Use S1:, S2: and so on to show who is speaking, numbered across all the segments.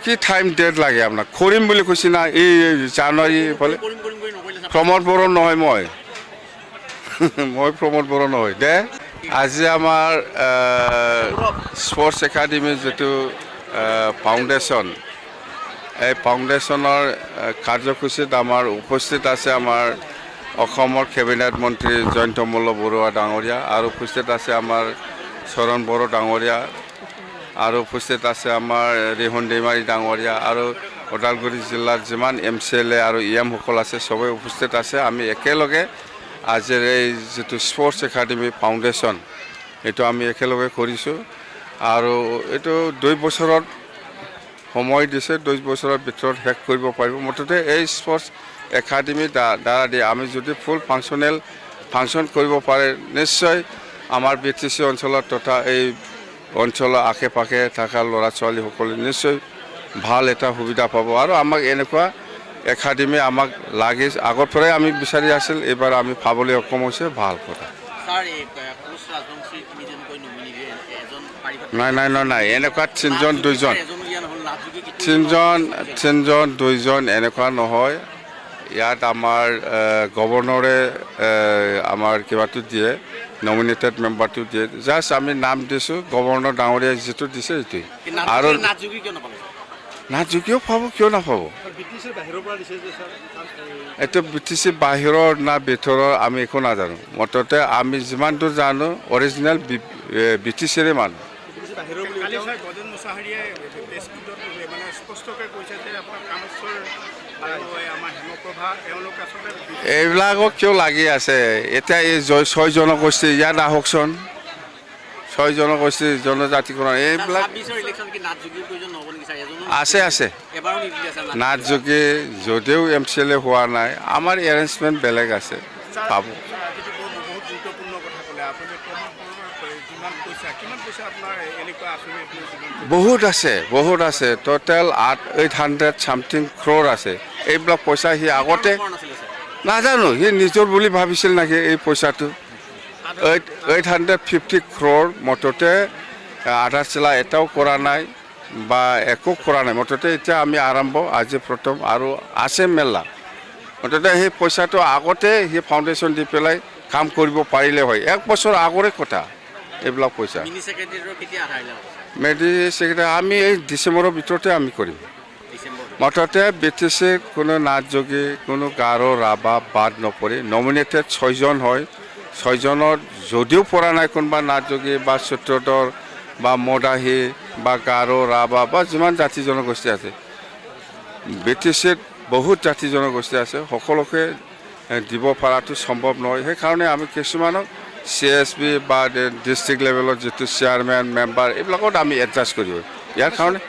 S1: কি time date লাগে আপোনাক কৰিম বুলি কৈছে না এই জানুৱাৰী ফালে প্ৰমোদ বড়ো নহয় মই প্ৰমোদ বড়ো নহয় দে আজি আমাৰ স্পৰ্টছ একাডেমী যিটো ফাউণ্ডেশ্যন এই ফাউণ্ডেশ্যনৰ কাৰ্যসূচীত আমাৰ উপস্থিত আছে আমাৰ অসমৰ কেবিনেট মন্ত্ৰী জয়ন্ত মল্ল বৰুৱা ডাঙৰীয়া আৰু উপস্থিত আছে আমাৰ চৰণ বড়ো ডাঙৰীয়া আৰু উপস্থিত আছে আমাৰ ৰিহন দৈমাৰী ডাঙৰীয়া আৰু ওদালগুৰি জিলাৰ যিমান MCLA আৰু EM সকল আছে সবেই উপস্থিত আছে আমি একেলগে আজিৰ এই যিটো স্পৰ্টছ একাডেমী ফাউণ্ডেশ্যন এইটো আমি একেলগে কৰিছোঁ আৰু এইটো 2 বছৰত সময় দিছে 2 বছৰৰ ভিতৰত শেষ কৰিব পাৰিব মুঠতে এই স্পৰ্টছ একাডেমী দ্বাৰা দি আমি যদি ফুল ফাংচন কৰিব পাৰে নিশ্চয় আমাৰ BTC অঞ্চলত তথা এই অঞ্চলৰ আশে পাশে থকা ল'ৰা ছোৱালীসকলে নিশ্চয় ভাল এটা সুবিধা পাব আৰু আমাক এনেকুৱা একাডেমী আমাক লাগে আগৰ পৰাই আমি বিচাৰি আছিল এবাৰ আমি পাবলৈ সক্ষম হৈছে ভাল কথা নাই এনেকুৱা তিনিজন দুইজন এনেকুৱা নহয় ইয়াত আমাৰ গভৰ্ণৰে আমাৰ কিবাটো দিয়ে নমিনেটেড মেম্বাৰটো দিয়ে জাষ্ট আমি নাম দিছোঁ গভৰ্ণৰ ডাঙৰীয়া যিটো দিছে এইটোৱে আৰু নাট যোগীও পাব কিয় নাপাব এইটো BTC বাহিৰৰ না ভিতৰৰ আমি একো নাজানো মুঠতে আমি যিমান দূৰ জানো অৰিজিনেল BTCৰে মানুহ এইবিলাকক কিয় লাগি আছে এতিয়া এই 6 জনগোষ্ঠী ইয়াত আহকচোন 6 জনগোষ্ঠী জনজাতিকৰণ এইবিলাক আছে নাট যোগী যদিও MCLA হোৱা নাই আমাৰ এৰেঞ্জমেণ্ট বেলেগ আছে পাব বহুত আছে টোটেল 800 সামথিং ক্ৰ'ৰ আছে এইবিলাক পইচা সি আগতে নাজানো সি নিজৰ বুলি ভাবিছিল নেকি এই পইচাটো 850 ক্ৰ'ৰ মুঠতে আধা চিলা এটাও কৰা নাই বা একো কৰা নাই মুঠতে এতিয়া আমি আৰম্ভ আজি প্ৰথম আৰু আছে মেলা মুঠতে সেই পইচাটো আগতে সি ফাউণ্ডেশ্যন দি পেলাই কাম কৰিব পাৰিলে হয় 1 বছৰ আগৰে কথা এইবিলাক পইচা মেডি সেক্ৰেটাৰী আমি এই ডিচেম্বৰৰ ভিতৰতে আমি কৰিম মুঠতে BTC কোনো নাট যোগী কোনো গাৰো ৰাভা বাদ নপৰি নমিনেটেড 6 জন হয় 6 জনৰ যদিও পৰা নাই কোনোবা নাট যোগী বা সূত্ৰধৰ বা মদাহী বা গাৰো ৰাভা বা যিমান জাতি জনগোষ্ঠী আছে BTCত বহুত জাতি জনগোষ্ঠী আছে সকলোকে দিব পৰাটো সম্ভৱ নহয় সেইকাৰণে আমি কিছুমানক CSB বা ডিষ্ট্ৰিক্ট লেভেলৰ যিটো চেয়াৰমেন মেম্বাৰ এইবিলাকত আমি এডজাষ্ট কৰিব ইয়াৰ কাৰণে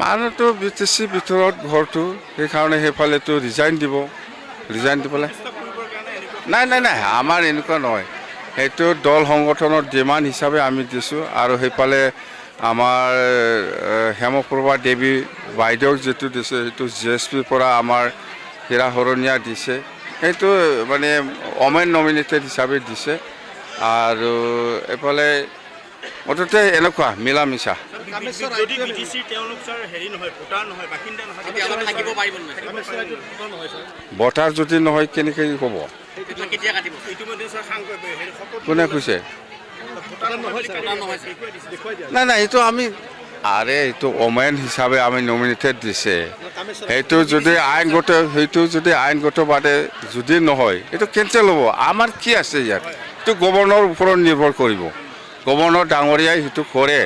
S1: মানুহটো BTC ভিতৰত ঘৰটো সেইকাৰণে সেইফালেতো ৰিজাইন দি পেলাই নাই আমাৰ এনেকুৱা নহয় সেইটো দল সংগঠনৰ ডিমাণ্ড হিচাপে আমি দিছোঁ আৰু সেইফালে আমাৰ হেমপ্ৰভা দেৱী বাইদেউক যিটো দিছে সেইটো GSPৰ পৰা আমাৰ হীৰা হৰণীয়া দিছে সেইটো মানে ওমেন নমিনেটেড হিচাপে দিছে আৰু এফালে মুঠতে এনেকুৱা মিলা মিছা ভোটাৰ যদি নহয় কেনেকৈ হ'ব কোনে কৈছে নাই এইটো আমি এইটো ওমেন হিচাপে আমি নমিনেটেড দিছে সেইটো যদি আইনগতভাৱে যদি নহয় এইটো কেঞ্চেল হ'ব আমাৰ কি আছে ইয়াত এইটো গভৰ্ণৰৰ ওপৰত নিৰ্ভৰ কৰিব গভৰ্ণৰ ডাঙৰীয়াই সেইটো কৰে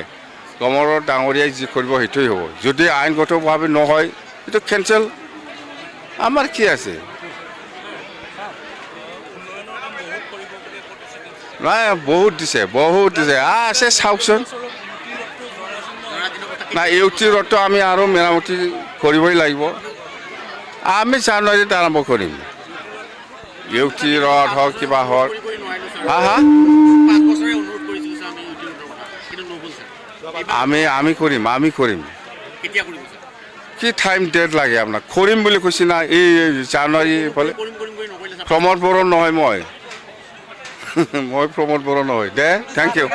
S1: গভৰ্ণৰ ডাঙৰীয়াই যি কৰিব সেইটোৱেই হ'ব যদি আইনগতভাৱে নহয় এইটো কেঞ্চেল আমাৰ কি আছে নাই বহুত দিছে আছে চাওকচোন নাই ইউটি ৰোডটো আমি আৰু মেৰামতি কৰিবই লাগিব আমি জানুৱাৰীত আৰম্ভ কৰিম ইউটি ৰোড হওক কিবা হওক আমি কৰিম কি টাইম ডেট লাগে আপোনাক কৰিম বুলি কৈছে না এই জানুৱাৰী ফালে প্ৰমোদ বড়ো নহয় মই প্ৰমোদ বড়ো নহয় দে থেংক ইউ